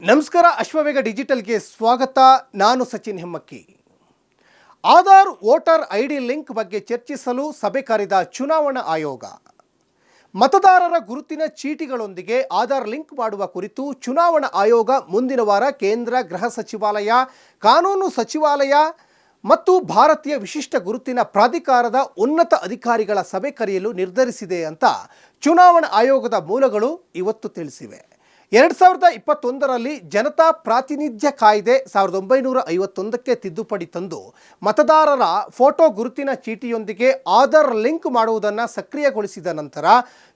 ನಮಸ್ಕಾರ. ಅಶ್ವವೇಗ ಡಿಜಿಟಲ್ಗೆ ಸ್ವಾಗತ. ನಾನು Sachin Hemmakki. Aadhaar voter ID link ಬಗ್ಗೆ ಚರ್ಚಿಸಲು ಸಭೆ ಕರೆದ ಚುನಾವಣಾ ಆಯೋಗ. ಮತದಾರರ ಗುರುತಿನ ಚೀಟಿಗಳೊಂದಿಗೆ ಆಧಾರ್ ಲಿಂಕ್ ಮಾಡುವ ಕುರಿತು ಚುನಾವಣಾ ಆಯೋಗ ಮುಂದಿನ ವಾರ ಕೇಂದ್ರ ಗೃಹ ಸಚಿವಾಲಯ, ಕಾನೂನು ಸಚಿವಾಲಯ ಮತ್ತು ಭಾರತೀಯ ವಿಶಿಷ್ಟ ಗುರುತಿನ ಪ್ರಾಧಿಕಾರದ ಉನ್ನತ ಅಧಿಕಾರಿಗಳ ಸಭೆ ಕರೆಯಲು ನಿರ್ಧರಿಸಿದೆ ಅಂತ ಚುನಾವಣಾ ಆಯೋಗದ ಮೂಲಗಳು ಇವತ್ತು ತಿಳಿಸಿವೆ. 2021ರಲ್ಲಿ ಜನತಾ ಪ್ರಾತಿನಿಧ್ಯ ಕಾಯ್ದೆ 1951ಕ್ಕೆ ತಿದ್ದುಪಡಿ ತಂದು ಮತದಾರರ ಫೋಟೋ ಗುರುತಿನ ಚೀಟಿಯೊಂದಿಗೆ ಆಧಾರ್ ಲಿಂಕ್ ಮಾಡುವುದನ್ನು ಸಕ್ರಿಯಗೊಳಿಸಿದ ನಂತರ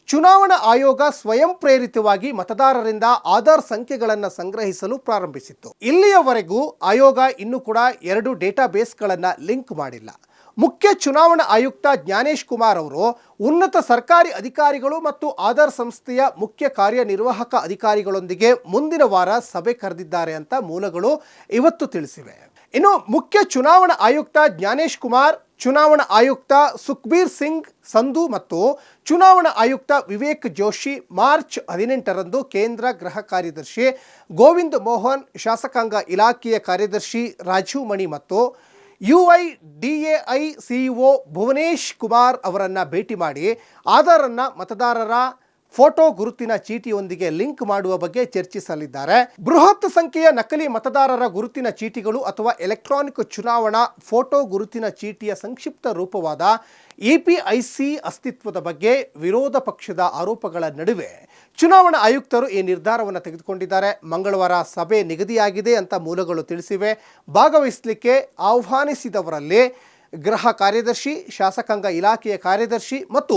ಚುನಾವಣಾ ಆಯೋಗ ಸ್ವಯಂ ಪ್ರೇರಿತವಾಗಿ ಮತದಾರರಿಂದ ಆಧಾರ್ ಸಂಖ್ಯೆಗಳನ್ನು ಸಂಗ್ರಹಿಸಲು ಪ್ರಾರಂಭಿಸಿತ್ತು. ಇಲ್ಲಿಯವರೆಗೂ ಆಯೋಗ ಇನ್ನೂ ಕೂಡ 2 ಡೇಟಾಬೇಸ್ಗಳನ್ನು ಲಿಂಕ್ ಮಾಡಿಲ್ಲ. ಮುಖ್ಯ ಚುನಾವಣಾ ಆಯುಕ್ತ ಜ್ಞಾನೇಶ್ ಕುಮಾರ್ ಅವರು ಉನ್ನತ ಸರ್ಕಾರಿ ಅಧಿಕಾರಿಗಳು ಮತ್ತು ಆಧಾರ್ ಸಂಸ್ಥೆಯ ಮುಖ್ಯ ಕಾರ್ಯನಿರ್ವಾಹಕ ಅಧಿಕಾರಿಗಳೊಂದಿಗೆ ಮುಂದಿನ ವಾರ ಸಭೆ ಕರೆದಿದ್ದಾರೆ ಅಂತ ಮೂಲಗಳು ಇವತ್ತು ತಿಳಿಸಿವೆ. ಇನ್ನು ಮುಖ್ಯ ಚುನಾವಣಾ ಆಯುಕ್ತ ಜ್ಞಾನೇಶ್ ಕುಮಾರ್, ಚುನಾವಣಾ ಆಯುಕ್ತ ಸುಖ್ಬೀರ್ ಸಿಂಗ್ ಸಂಧು ಮತ್ತು ಚುನಾವಣಾ ಆಯುಕ್ತ ವಿವೇಕ್ ಜೋಶಿ ಮಾರ್ಚ್ 18ರಂದು ಕೇಂದ್ರ ಗೃಹ ಕಾರ್ಯದರ್ಶಿ ಗೋವಿಂದ್ ಮೋಹನ್, ಶಾಸಕಾಂಗ ಇಲಾಖೆಯ ಕಾರ್ಯದರ್ಶಿ ರಾಜೀವ್ ಮಣಿ ಮತ್ತು UIDAI CEO ಭುವನೇಶ್ ಕುಮಾರ್ ಅವರನ್ನು ಭೇಟಿ ಮಾಡಿ ಆಧಾರನ್ನು ಮತದಾರರ ಫೋಟೋ ಗುರುತಿನ ಚೀಟಿಯೊಂದಿಗೆ ಲಿಂಕ್ ಮಾಡುವ ಬಗ್ಗೆ ಚರ್ಚಿಸಲಿದ್ದಾರೆ. ಬೃಹತ್ ಸಂಖ್ಯೆಯ ನಕಲಿ ಮತದಾರರ ಗುರುತಿನ ಚೀಟಿಗಳು ಅಥವಾ ಎಲೆಕ್ಟ್ರಾನಿಕ್ ಚುನಾವಣಾ ಫೋಟೋ ಗುರುತಿನ ಚೀಟಿಯ ಸಂಕ್ಷಿಪ್ತ ರೂಪವಾದ EPIC ಅಸ್ತಿತ್ವದ ಬಗ್ಗೆ ವಿರೋಧ ಪಕ್ಷದ ಆರೋಪಗಳ ನಡುವೆ ಚುನಾವಣಾ ಆಯುಕ್ತರು ಈ ನಿರ್ಧಾರವನ್ನು ತೆಗೆದುಕೊಂಡಿದ್ದಾರೆ. ಮಂಗಳವಾರ ಸಭೆ ನಿಗದಿಯಾಗಿದೆ ಅಂತ ಮೂಲಗಳು ತಿಳಿಸಿವೆ. ಭಾಗವಹಿಸಲಿಕ್ಕೆ ಆಹ್ವಾನಿಸಿದವರಲ್ಲಿ ಗೃಹ ಕಾರ್ಯದರ್ಶಿ, ಶಾಸಕಾಂಗ ಇಲಾಖೆಯ ಕಾರ್ಯದರ್ಶಿ ಮತ್ತು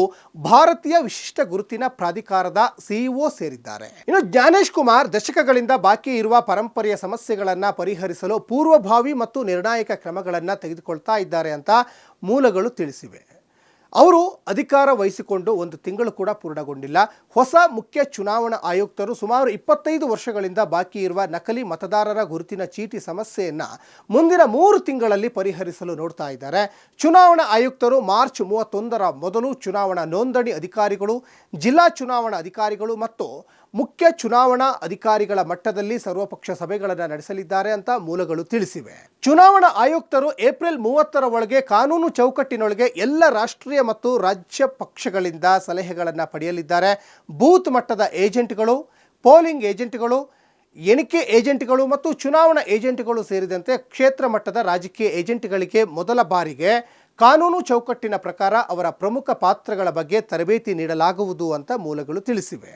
ಭಾರತೀಯ ವಿಶಿಷ್ಟ ಗುರುತಿನ ಪ್ರಾಧಿಕಾರದ CEO ಸೇರಿದ್ದಾರೆ. ಇನ್ನು ಜ್ಞಾನೇಶ್ ಕುಮಾರ್ ದಶಕಗಳಿಂದ ಬಾಕಿ ಇರುವ ಪರಂಪರೆಯ ಸಮಸ್ಯೆಗಳನ್ನು ಪರಿಹರಿಸಲು ಪೂರ್ವಭಾವಿ ಮತ್ತು ನಿರ್ಣಾಯಕ ಕ್ರಮಗಳನ್ನು ತೆಗೆದುಕೊಳ್ತಾ ಇದ್ದಾರೆ ಅಂತ ಮೂಲಗಳು ತಿಳಿಸಿವೆ. ಅವರು ಅಧಿಕಾರ ವಹಿಸಿಕೊಂಡು 1 ತಿಂಗಳು ಕೂಡ ಪೂರ್ಣಗೊಂಡಿಲ್ಲ. ಹೊಸ ಮುಖ್ಯ ಚುನಾವಣಾ ಆಯುಕ್ತರು ಸುಮಾರು 25 ವರ್ಷಗಳಿಂದ ಬಾಕಿ ಇರುವ ನಕಲಿ ಮತದಾರರ ಗುರುತಿನ ಚೀಟಿ ಸಮಸ್ಯೆಯನ್ನು ಮುಂದಿನ 3 ತಿಂಗಳಲ್ಲಿ ಪರಿಹರಿಸಲು ನೋಡ್ತಾ ಇದ್ದಾರೆ. ಚುನಾವಣಾ ಆಯುಕ್ತರು ಮಾರ್ಚ್ 31ರ ಮೊದಲು ಚುನಾವಣಾ ನೋಂದಣಿ ಅಧಿಕಾರಿಗಳು, ಜಿಲ್ಲಾ ಚುನಾವಣಾ ಅಧಿಕಾರಿಗಳು ಮತ್ತು ಮುಖ್ಯ ಚುನಾವಣಾ ಅಧಿಕಾರಿಗಳ ಮಟ್ಟದಲ್ಲಿ ಸರ್ವಪಕ್ಷ ಸಭೆಗಳನ್ನು ನಡೆಸಲಿದ್ದಾರೆ ಅಂತ ಮೂಲಗಳು ತಿಳಿಸಿವೆ. ಚುನಾವಣಾ ಆಯುಕ್ತರು ಏಪ್ರಿಲ್ 30ರ ಒಳಗೆ ಕಾನೂನು ಚೌಕಟ್ಟಿನೊಳಗೆ ಎಲ್ಲ ರಾಷ್ಟ್ರೀಯ ಮತ್ತು ರಾಜ್ಯ ಪಕ್ಷಗಳಿಂದ ಸಲಹೆಗಳನ್ನು ಪಡೆಯಲಿದ್ದಾರೆ. ಬೂತ್ ಮಟ್ಟದ ಏಜೆಂಟ್ಗಳು, ಪೋಲಿಂಗ್ ಏಜೆಂಟ್ಗಳು, ಎಣಿಕೆ ಏಜೆಂಟ್ಗಳು ಮತ್ತು ಚುನಾವಣಾ ಏಜೆಂಟ್ಗಳು ಸೇರಿದಂತೆ ಕ್ಷೇತ್ರ ಮಟ್ಟದ ರಾಜಕೀಯ ಏಜೆಂಟ್ಗಳಿಗೆ ಮೊದಲ ಬಾರಿಗೆ ಕಾನೂನು ಚೌಕಟ್ಟಿನ ಪ್ರಕಾರ ಅವರ ಪ್ರಮುಖ ಪಾತ್ರಗಳ ಬಗ್ಗೆ ತರಬೇತಿ ನೀಡಲಾಗುವುದು ಅಂತ ಮೂಲಗಳು ತಿಳಿಸಿವೆ.